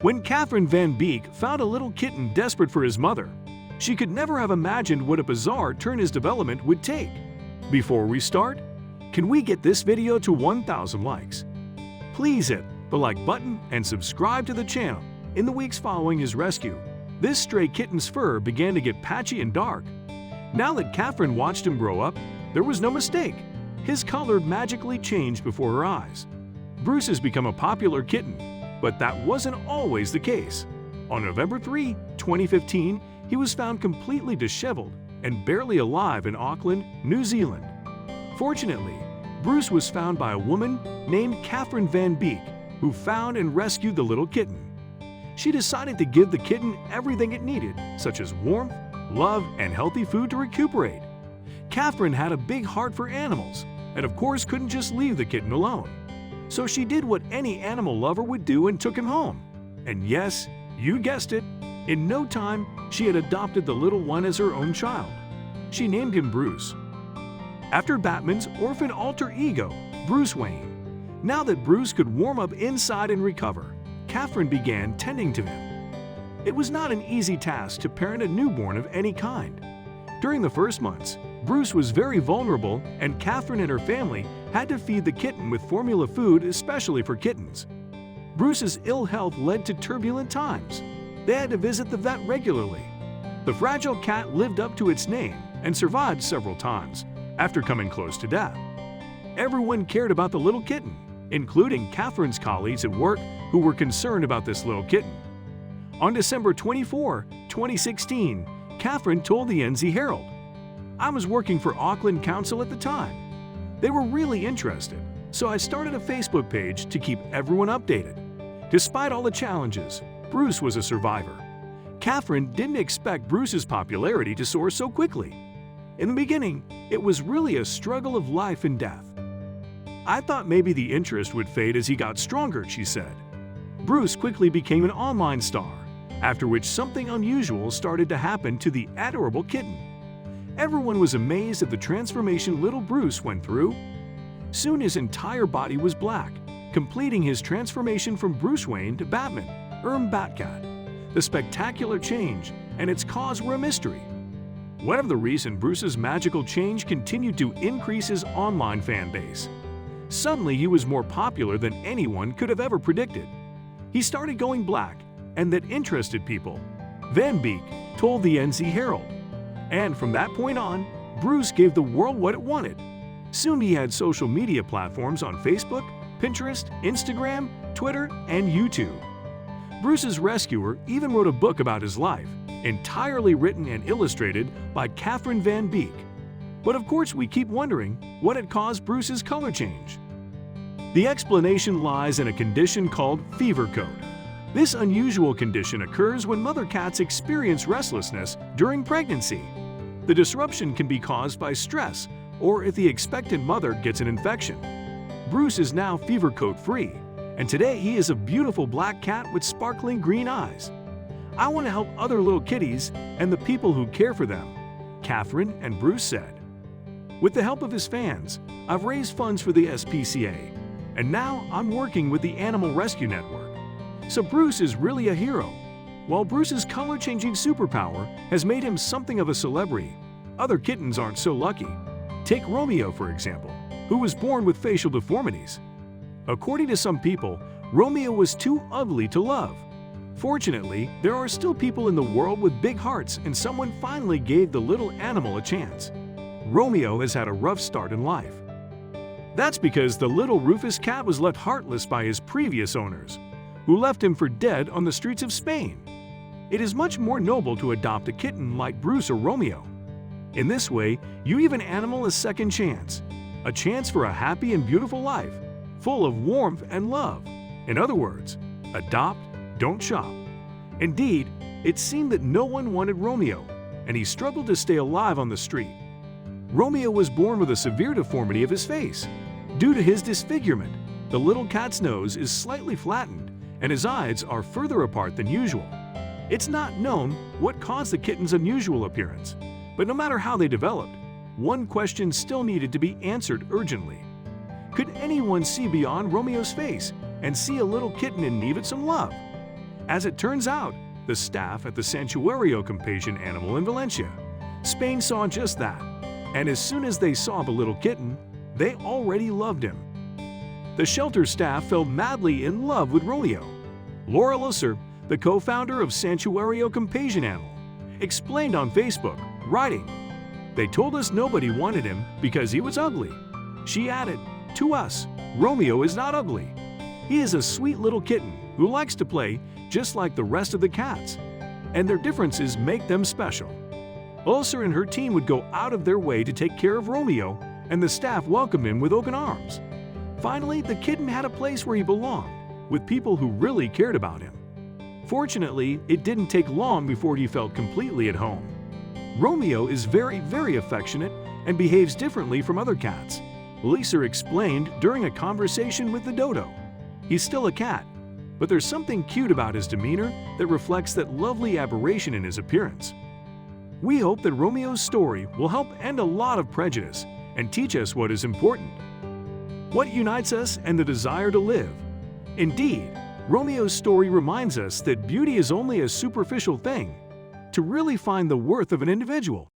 When Catherine Van Beek found a little kitten desperate for his mother, she could never have imagined what a bizarre turn his development would take. Before we start, can we get this video to 1,000 likes? Please hit the like button and subscribe to the channel. In the weeks following his rescue, this stray kitten's fur began to get patchy and dark. Now that Catherine watched him grow up, there was no mistake. His color magically changed before her eyes. Bruce has become a popular kitten, but that wasn't always the case. On November 3, 2015, he was found completely disheveled and barely alive in Auckland, New Zealand. Fortunately, Bruce was found by a woman named Catherine Van Beek, who found and rescued the little kitten. She decided to give the kitten everything it needed, such as warmth, love, and healthy food to recuperate. Catherine had a big heart for animals, and of course couldn't just leave the kitten alone. So she did what any animal lover would do and took him home. And yes, you guessed it, in no time she had adopted the little one as her own child. She named him Bruce, after Batman's orphan alter ego, Bruce Wayne. Now that Bruce could warm up inside and recover, Catherine began tending to him. It was not an easy task to parent a newborn of any kind. During the first months, Bruce was very vulnerable, and Catherine and her family had to feed the kitten with formula food especially for kittens. Bruce's ill health led to turbulent times. They had to visit the vet regularly. The fragile cat lived up to its name and survived several times after coming close to death. Everyone cared about the little kitten, including Catherine's colleagues at work who were concerned about this little kitten. On December 24, 2016, Catherine told the NZ Herald, "I was working for Auckland Council at the time. They were really interested, so I started a Facebook page to keep everyone updated." Despite all the challenges, Bruce was a survivor. Catherine didn't expect Bruce's popularity to soar so quickly. In the beginning, it was really a struggle of life and death. "I thought maybe the interest would fade as he got stronger," she said. Bruce quickly became an online star, after which something unusual started to happen to the adorable kitten. Everyone was amazed at the transformation little Bruce went through. Soon his entire body was black, completing his transformation from Bruce Wayne to Batman, Batcat. The spectacular change and its cause were a mystery. Whatever the reason, Bruce's magical change continued to increase his online fan base. Suddenly, he was more popular than anyone could have ever predicted. He started going black, and that interested people. Van Beek told the NZ Herald. And from that point on, Bruce gave the world what it wanted. Soon he had social media platforms on Facebook, Pinterest, Instagram, Twitter, and YouTube. Bruce's rescuer even wrote a book about his life, entirely written and illustrated by Catherine Van Beek. But of course we keep wondering what had caused Bruce's color change. The explanation lies in a condition called fever coat. This unusual condition occurs when mother cats experience restlessness during pregnancy. The disruption can be caused by stress or if the expectant mother gets an infection. Bruce is now fever coat free, and today he is a beautiful black cat with sparkling green eyes. "I want to help other little kitties and the people who care for them," Catherine and Bruce said. "With the help of his fans, I've raised funds for the SPCA, and now I'm working with the Animal Rescue Network." So Bruce is really a hero. While Bruce's color-changing superpower has made him something of a celebrity, other kittens aren't so lucky. Take Romeo, for example, who was born with facial deformities. According to some people, Romeo was too ugly to love. Fortunately, there are still people in the world with big hearts, and someone finally gave the little animal a chance. Romeo has had a rough start in life. That's because the little Rufus cat was left heartless by his previous owners, who left him for dead on the streets of Spain. It is much more noble to adopt a kitten like Bruce or Romeo. In this way, you give an animal a second chance, a chance for a happy and beautiful life, full of warmth and love. In other words, adopt, don't shop. Indeed, it seemed that no one wanted Romeo, and he struggled to stay alive on the street. Romeo was born with a severe deformity of his face. Due to his disfigurement, the little cat's nose is slightly flattened, and his eyes are further apart than usual. It's not known what caused the kitten's unusual appearance, but no matter how they developed, one question still needed to be answered urgently. Could anyone see beyond Romeo's face and see a little kitten in need of some love? As it turns out, the staff at the Santuario Companion Animal in Valencia, Spain saw just that, and as soon as they saw the little kitten, they already loved him. The shelter staff fell madly in love with Romeo. Laura Lusser, the co-founder of Santuario Companion Animal, explained on Facebook, writing, "They told us nobody wanted him because he was ugly." She added, "To us, Romeo is not ugly. He is a sweet little kitten who likes to play just like the rest of the cats, and their differences make them special." Lusser and her team would go out of their way to take care of Romeo, and the staff welcomed him with open arms. Finally, the kitten had a place where he belonged, with people who really cared about him. Fortunately, it didn't take long before he felt completely at home. Romeo is very affectionate and behaves differently from other cats. Lisa explained during a conversation with the dodo. He's still a cat, but there's something cute about his demeanor that reflects that lovely aberration in his appearance. We hope that Romeo's story will help end a lot of prejudice and teach us what is important. What unites us and the desire to live. Indeed, Romeo's story reminds us that beauty is only a superficial thing. To really find the worth of an individual,